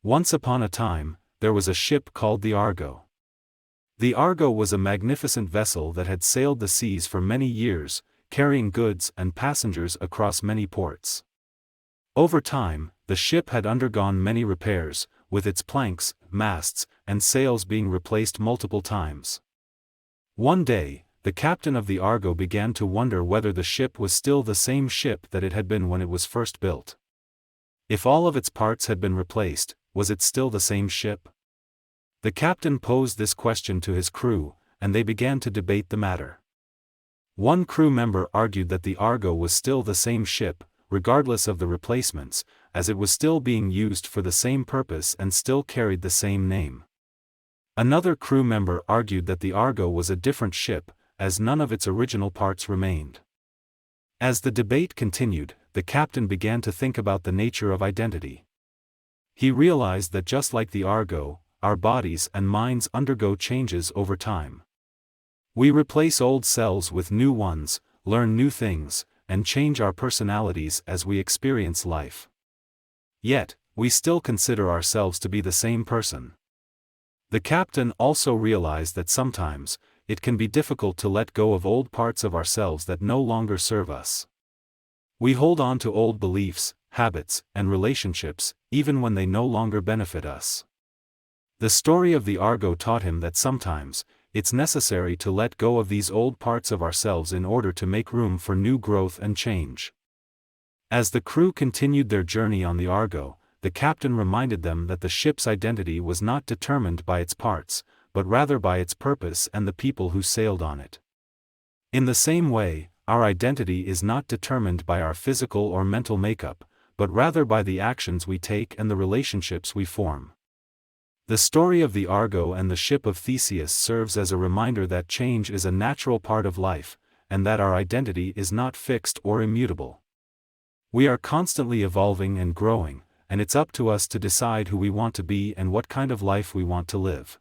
Once upon a time, there was a ship called the Argo. The Argo was a magnificent vessel that had sailed the seas for many years, carrying goods and passengers across many ports. Over time, the ship had undergone many repairs, with its planks, masts, and sails being replaced multiple times. One day, the captain of the Argo began to wonder whether the ship was still the same ship that it had been when it was first built. If all of its parts had been replaced, was it still the same ship? The captain posed this question to his crew, and they began to debate the matter. One crew member argued that the Argo was still the same ship, regardless of the replacements, as it was still being used for the same purpose and still carried the same name. Another crew member argued that the Argo was a different ship, as none of its original parts remained. As the debate continued, the captain began to think about the nature of identity. He realized that just like the Argo, our bodies and minds undergo changes over time. We replace old selves with new ones, learn new things, and change our personalities as we experience life. Yet, we still consider ourselves to be the same person. The captain also realized that sometimes, it can be difficult to let go of old parts of ourselves that no longer serve us. We hold on to old beliefs, habits, and relationships, even when they no longer benefit us. The story of the Argo taught him that sometimes, it's necessary to let go of these old parts of ourselves in order to make room for new growth and change. As the crew continued their journey on the Argo, the captain reminded them that the ship's identity was not determined by its parts, but rather by its purpose and the people who sailed on it. In the same way, our identity is not determined by our physical or mental makeup, but rather by the actions we take and the relationships we form. The story of the Argo and the Ship of Theseus serves as a reminder that change is a natural part of life, and that our identity is not fixed or immutable. We are constantly evolving and growing, and it's up to us to decide who we want to be and what kind of life we want to live.